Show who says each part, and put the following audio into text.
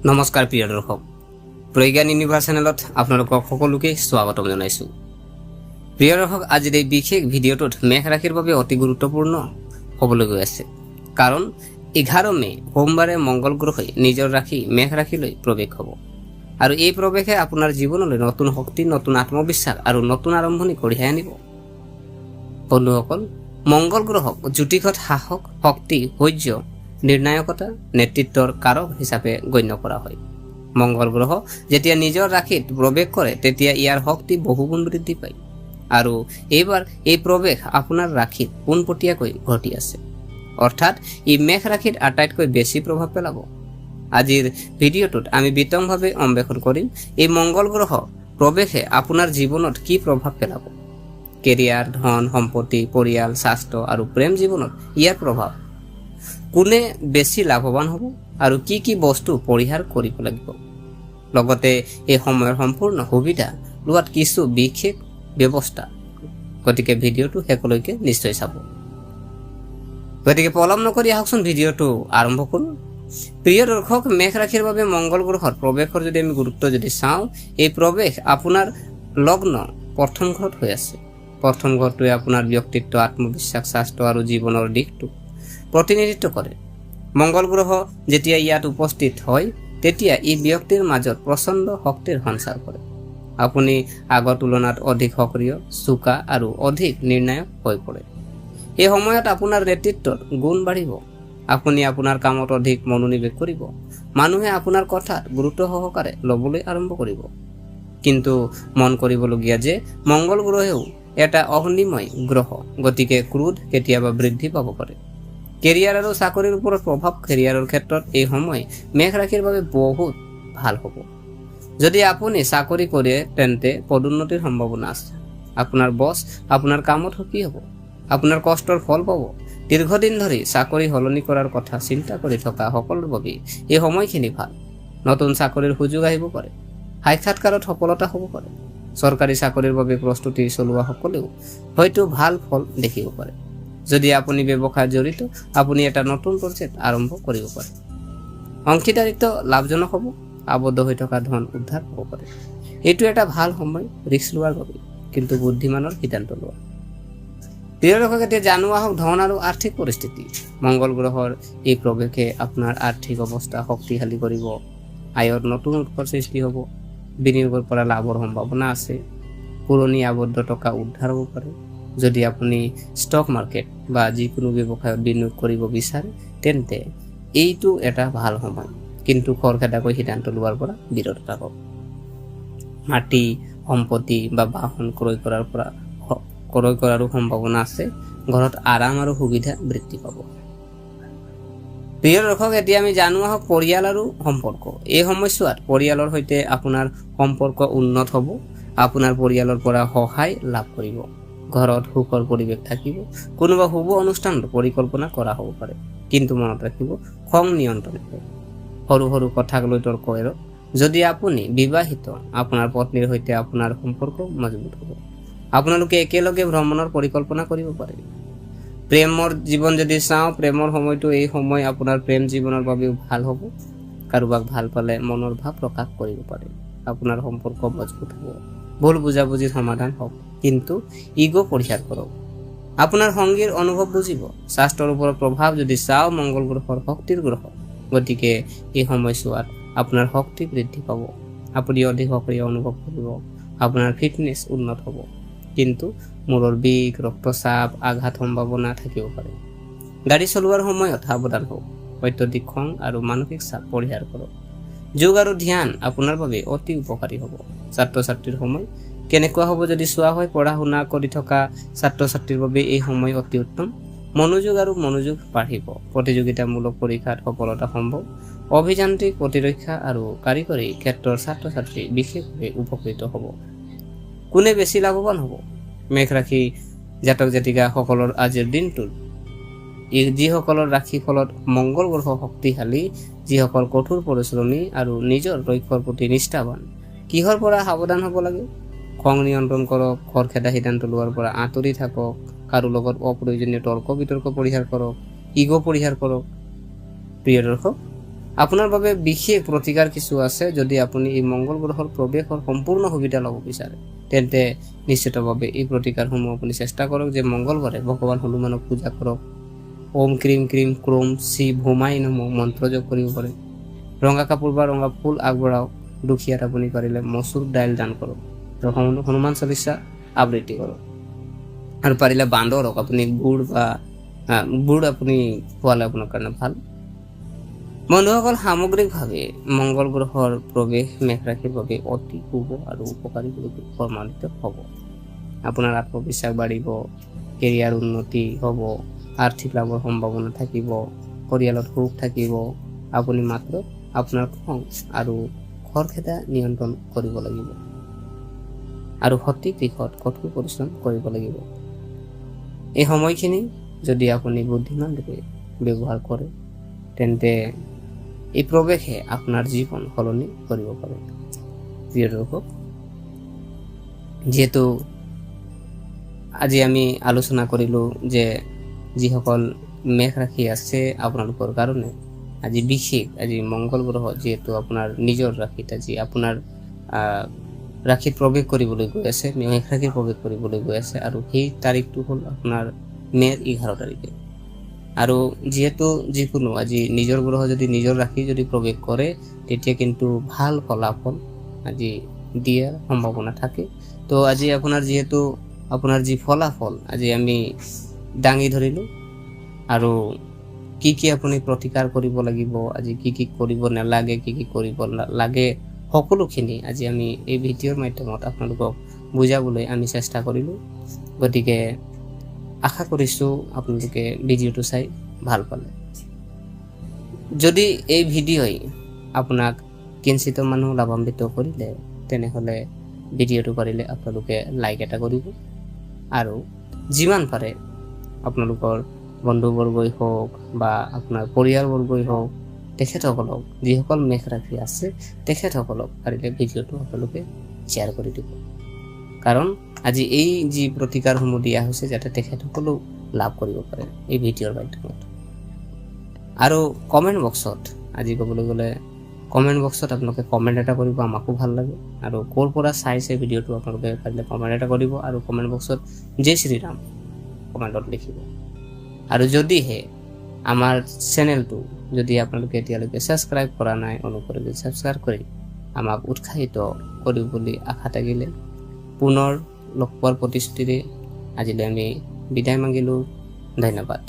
Speaker 1: নমস্কাৰ প্ৰিয় দৰ্শক, প্ৰজ্ঞান ইউনিভাৰ্ছ চেনেলত আপোনালোকক সকলোকে স্বাগতম জনাইছোঁ। প্ৰিয় দৰ্শক, আজিৰ এই বিশেষ ভিডিঅ'টোত মেষ ৰাশিৰ বাবে অতি গুৰুত্বপূৰ্ণ হ'বলৈ গৈ আছে। কাৰণ 11 মে সোমবাৰে মংগল গ্ৰহই নিজৰ ৰাশি মেষ ৰাশিলৈ প্ৰৱেশ হ'ব আৰু এই প্ৰৱেশে আপোনাৰ জীৱনলৈ নতুন শক্তি, নতুন আত্মবিশ্বাস আৰু নতুন আৰম্ভণি কঢ়িয়াই আনিব। বন্ধুসকল, মংগল গ্ৰহক জ্যোতিষত সাহস, শক্তি, ধৈৰ্য, নিৰ্ণায়কতা, নেতৃত্বৰ কাৰক হিচাপে গণ্য কৰা হয়। মংগল গ্ৰহ যেতিয়া নিজৰ ৰাশিত প্ৰৱেশ কৰে তেতিয়া ইয়াৰ শক্তি বহুগুণ বৃদ্ধি পায় আৰু এইবাৰ এই প্ৰৱেশ আপোনাৰ ৰাশিত পোনপটীয়াকৈ ঘটি আছে, অৰ্থাৎ ই মেষ ৰাশিত আটাইতকৈ বেছি প্ৰভাৱ পেলাব। আজিৰ ভিডিঅ'টোত আমি বিতংভাৱে অন্বেষণ কৰিম এই মংগল গ্ৰহ প্ৰৱেশে আপোনাৰ জীৱনত কি প্ৰভাৱ পেলাব। কেৰিয়াৰ, ধন, সম্পত্তি, পৰিয়াল, স্বাস্থ্য আৰু প্ৰেম জীৱনত ইয়াৰ প্ৰভাৱ, কোনে বেছি লাভৱান হ'ব আৰু কি কি বস্তু পৰিহাৰ কৰিব লাগিব, লগতে এই সময়ৰ সম্পূৰ্ণ সুবিধা লোৱাত কিছু বিশেষ ব্যৱস্থা। গতিকে ভিডিঅ'টো শেষলৈকে নিশ্চয় চাব। গতিকে পলম নকৰি আহকচোন ভিডিঅ'টো আৰম্ভ কৰোঁ। প্ৰিয় দৰ্শক, মেষ ৰাশিৰ বাবে মংগল গ্ৰহৰ প্ৰৱেশৰ যদি আমি গুৰুত্ব যদি চাওঁ, এই প্ৰৱেশ আপোনাৰ লগ্ন প্ৰথম ঘৰত হৈ আছে। প্ৰথম ঘৰটোৱে আপোনাৰ ব্যক্তিত্ব, আত্মবিশ্বাস, স্বাস্থ্য আৰু জীৱনৰ দিশটো প্ৰতিনিধিত্ব কৰে। মংগল গ্ৰহ যেতিয়া ইয়াত উপস্থিত হয় তেতিয়া ই ব্যক্তিৰ মাজত প্ৰচণ্ড শক্তিৰ সঞ্চাৰ কৰে। আপুনি আগৰ তুলনাত অধিক সক্ৰিয়, চোকা আৰু অধিক নিৰ্ণায়ক হৈ পৰে। এই সময়ত আপোনাৰ নেতৃত্বৰ গুণ বাঢ়িব। আপুনি আপোনাৰ কামত অধিক মনোনিৱেশ কৰিব। মানুহে আপোনাৰ কথাত গুৰুত্ব সহকাৰে ল'বলৈ আৰম্ভ কৰিব। কিন্তু মন কৰিবলগীয়া যে মংগল গ্ৰহেও এটা অগ্নিময় গ্ৰহ, গতিকে ক্ৰোধ কেতিয়াবা বৃদ্ধি পাব পাৰে। কেৰিয়াৰ আৰু চাকৰিৰ ওপৰত প্ৰভাৱ। কেৰিয়াৰৰ ক্ষেত্ৰত এই সময় মেষ ৰাশিৰ বাবে বহুত ভাল হ'ব। যদি আপুনি চাকৰি কৰে তেন্তে পদোন্নতিৰ সম্ভাৱনা আছে। আপোনাৰ বছ আপোনাৰ কামত সুখী হ'ব। আপোনাৰ কষ্টৰ ফল পাব। দীৰ্ঘদিন ধৰি চাকৰি সলনি কৰাৰ কথা চিন্তা কৰি থকা সকলৰ বাবে এই সময়খিনি ভাল। নতুন চাকৰিৰ সুযোগ আহিব পাৰে। সাক্ষাৎকাৰত সফলতা হ'ব পাৰে। চৰকাৰী চাকৰিৰ বাবে প্ৰস্তুতি চলোৱা সকলেও হয়তো ভাল ফল দেখিব পাৰে। যদি আপুনি ব্যৱসায়ত জড়িত, আপুনি এটা নতুন প্ৰজেক্ট আৰম্ভ কৰিব পাৰে। অংশীদাৰিত্ব লাভজনক হ'ব। আবদ্ধ হৈ থকা ধন উদ্ধাৰ হ'ব পাৰে। এইটো এটা ভাল সময় ৰিস্ক লোৱাৰ বাবে, কিন্তু বুদ্ধিমানৰ সিদ্ধান্ত লোৱা। প্ৰিয় দৰ্শক, এতিয়া জানো আহক ধন আৰু আৰ্থিক পৰিস্থিতি। মংগল গ্ৰহৰ এই প্ৰৱেশে আপোনাৰ আৰ্থিক অৱস্থা শক্তিশালী কৰিব। আয়ৰ নতুন উৎসৰ সৃষ্টি হ'ব। বিনিয়োগৰ পৰা লাভৰ সম্ভাৱনা আছে। পুৰণি আবদ্ধ টকা উদ্ধাৰ হ'ব পাৰে। যদি আপুনি ষ্টক মাৰ্কেট বা যিকোনো ব্যৱসায়ত বিনিয়োগ কৰিব বিচাৰে তেন্তে এইটো এটা ভাল সময়, কিন্তু খৰখেদাকৈ সিদ্ধান্ত লোৱাৰ পৰা বিৰত থাকক। মাটি, সম্পত্তি বা বাহন ক্ৰয় কৰাৰো সম্ভাৱনা আছে। ঘৰত আৰাম আৰু সুবিধা বৃদ্ধি পাব। প্ৰিয় দৰ্শক, এতিয়া আমি জানো আহক পৰিয়াল আৰু সম্পৰ্ক। এই সময়ছোৱাত পৰিয়ালৰ সৈতে আপোনাৰ সম্পৰ্ক উন্নত হ'ব। আপোনাৰ পৰিয়ালৰ পৰা সহায় লাভ কৰিব। ঘৰত সুখৰ পৰিৱেশ থাকিব। কোনোবা শুভ অনুষ্ঠানৰ পৰিকল্পনা কৰা হ'ব পাৰে, কিন্তু মনত ৰাখিব খং নিয়ন্ত্ৰণ কৰিব। সৰু সৰু কথাক লৈ তৰ্ক এৰক। যদি আপুনি বিবাহিত, আপোনাৰ পত্নীৰ সৈতে আপোনাৰ সম্পৰ্ক মজবুত হ'ব। আপোনালোকে একেলগে ভ্ৰমণৰ পৰিকল্পনা কৰিব পাৰে। প্ৰেমৰ জীৱন যদি চাওঁ, প্ৰেমৰ সময়টো এই সময় আপোনাৰ প্ৰেম জীৱনৰ বাবেও ভাল হ'ব। কাৰোবাক ভাল পালে মনৰ ভাৱ প্ৰকাশ কৰিব পাৰে। আপোনাৰ সম্পৰ্ক মজবুত হ'ব। ভুল বুজাবুজিৰ সমাধান হ'ব, কিন্তু ইগ' পৰিহাৰ কৰক। আপোনাৰ সংগীৰ অনুভৱ বুজিব। স্বাস্থ্যৰ ওপৰত প্ৰভাৱ যদি চাওঁ, মংগল গ্ৰহৰ শক্তিৰ গ্ৰহ, গতিকে এই সময়ছোৱাত আপোনাৰ শক্তি বৃদ্ধি পাব। আপুনি অধিক সক্ৰিয় অনুভৱ কৰিব। আপোনাৰ ফিটনেছ উন্নত হ'ব, কিন্তু মূৰৰ বিষ, ৰক্তচাপ, আঘাত সম্ভাৱনা থাকিব পাৰে। গাড়ী চলোৱাৰ সময়ত সাৱধান হওক। অত্যধিক খং আৰু মানসিক চাপ পৰিহাৰ কৰক। যোগ আৰু ধ্যান আপোনাৰ বাবে অতি উপকাৰী হ'ব। ছাত্ৰ ছাত্ৰীৰ সময় কেনেকুৱা হ'ব যদি চোৱা হয়, পঢ়া শুনা কৰি থকা ছাত্ৰ ছাত্ৰীৰ বাবে এই সময় অতি উত্তম। মনোযোগ বাঢ়িব। প্ৰতিযোগিতামূলক পৰীক্ষাত সফলতা সম্ভৱ। অভিযান্ত্ৰিক, প্ৰতিৰক্ষা আৰু কাৰিকৰী ক্ষেত্ৰৰ ছাত্ৰ ছাত্ৰী বিশেষভাৱে উপকৃত হ'ব। কোনে বেছি লাভৱান হ'ব? মেষ ৰাশি জাতক জাতিকাসকলৰ আজিৰ দিনটোত যিসকলৰ ৰাশি ফলত মংগল গ্ৰহ শক্তিশালী, যিসকল কঠোৰ পৰিশ্ৰমী আৰু নিজৰ লক্ষ্যৰ প্ৰতি নিষ্ঠাবান। কিহৰ পৰা সাৱধান হ'ব লাগে? খং নিয়ন্ত্ৰণ কৰক। খৰখেদা সিদ্ধান্ত লোৱাৰ পৰা আঁতৰি থাকক। কাৰো লগত অপ্ৰয়োজনীয় তৰ্ক বিতৰ্ক পৰিহাৰ কৰক। ইগ' পৰিহাৰ কৰক। প্ৰিয় দৰ্শক, আপোনাৰ বাবে বিশেষ প্ৰতিকাৰ কিছু আছে। যদি আপুনি এই মংগল গ্ৰহৰ প্ৰৱেশৰ সম্পূৰ্ণ সুবিধা ল'ব বিচাৰে তেন্তে নিশ্চিতভাৱে এই প্ৰতিকাৰসমূহ আপুনি চেষ্টা কৰক যে মংগলবাৰে ভগৱান হনুমানক পূজা কৰক। ওম ক্ৰীম ক্ৰীম ক্ৰোম শিৱ হুমাই নমঃ মন্ত্ৰ জপ কৰিব পাৰে। ৰঙা কাপোৰ বা ৰঙা ফুল আগবঢ়াওক। দুখীয়াত আপুনি পাৰিলে মচুৰ দাইল দান কৰক আৰু হনুমান চালিচা আবৃত্তি কৰক। আৰু পাৰিলে বান্দৰক আপুনি গুড় আপুনি খোৱালে আপোনাৰ কাৰণে ভাল। বন্ধুসকল, সামগ্ৰিকভাৱে মংগল গ্ৰহৰ প্ৰৱেশ মেষ ৰাশিৰ বাবে অতি শুভ আৰু উপকাৰী বুলি প্ৰমাণিত হ'ব। আপোনাৰ আত্মবিশ্বাস বাঢ়িব, কেৰিয়াৰ উন্নতি হ'ব, আৰ্থিক লাভৰ সম্ভাৱনা থাকিব, পৰিয়ালত সুখ থাকিব। আপুনি মাত্ৰ আপোনাৰ খং আৰু খৰখেদা নিয়ন্ত্ৰণ কৰিব লাগিব আৰু সঠিক দিশত কঠোৰ পৰিশ্ৰম কৰিব লাগিব। এই সময়খিনি যদি আপুনি বুদ্ধিমানভাৱে ব্যৱহাৰ কৰে তেন্তে এই প্ৰৱেশে আপোনাৰ জীৱন সলনি কৰিব পাৰে। প্ৰিয় দৰ্শক, যিহেতু আজি আমি আলোচনা কৰিলোঁ যে যিসকল মেষ ৰাশি আছে আপোনালোকৰ কাৰণে আজি বিশেষ, আজি মংগল গ্ৰহ যিহেতু আপোনাৰ নিজৰ ৰাশিত আজি আপোনাৰ ৰাশিত প্ৰৱেশ কৰিবলৈ গৈ আছে, মেষ ৰাশিত প্ৰৱেশ কৰিবলৈ গৈ আছে আৰু সেই তাৰিখটো হ'ল আপোনাৰ মে'ৰ 11 তাৰিখে। আৰু যিহেতু যিকোনো আজি নিজৰ গ্ৰহ যদি নিজৰ ৰাশি যদি প্ৰৱেশ কৰে তেতিয়া কিন্তু ভাল ফলাফল আজি দিয়াৰ সম্ভাৱনা থাকে। তো আজি আপোনাৰ যিহেতু আপোনাৰ যি ফলাফল আজি আমি দাঙি ধৰিলোঁ আৰু কি আপুনি প্ৰতিকাৰ কৰিব লাগিব, আজি কি কৰিব নালাগে, কি কৰিব লাগে, সকলোখিনি আজি আমি এই ভিডিঅ'ৰ মাধ্যমত আপোনালোকক বুজাবলৈ আমি চেষ্টা কৰিলোঁ। গতিকে আশা কৰিছোঁ আপোনালোকে ভিডিঅ'টো চাই ভাল পালে। যদি এই ভিডিঅ'ই আপোনাক কিঞ্চিত মানুহ লাভান্বিত কৰিলে তেনেহ'লে ভিডিঅ'টো পাৰিলে আপোনালোকে লাইক এটা কৰিব আৰু যিমান পাৰে আপোনালোকৰ বন্ধুবৰ্গই হওক বা আপোনাৰ পৰিয়ালবৰ্গই হওক তেখেতসকলক, যিসকল মেষ ৰাশি আছে তেখেতসকলক পাৰিলে ভিডিঅ'টো আপোনালোকে শ্বেয়াৰ কৰি দিব। কাৰণ আজি এই যি প্ৰতিকাৰসমূহ দিয়া হৈছে যাতে তেখেতসকলেও লাভ কৰিব পাৰে এই ভিডিঅ'ৰ মাধ্যমত। আৰু কমেণ্ট বক্সত আজি ক'বলৈ গ'লে কমেণ্ট বক্সত আপোনালোকে কমেণ্ট এটা কৰিব, আমাকো ভাল লাগে। আৰু ক'ৰ পৰা চাইছে ভিডিঅ'টো আপোনালোকে পাৰিলে কমেণ্ট এটা কৰিব আৰু কমেণ্ট বক্সত জয় শ্ৰীৰাম কমেণ্টত লিখিব। আৰু যদিহে আমাৰ চেনেলটো যদি আপোনালোকে এতিয়ালৈকে ছাবস্ক্ৰাইব কৰা নাই, অনুগ্ৰহ কৰি ছাবস্ক্ৰাইব কৰি আমাক উৎসাহিত কৰিব বুলি আশা থাকিলে পুনৰ লগ পোৱাৰ প্ৰতিশ্ৰুতিৰে আজিলৈ আমি বিদায় মাগিলোঁ। ধন্যবাদ।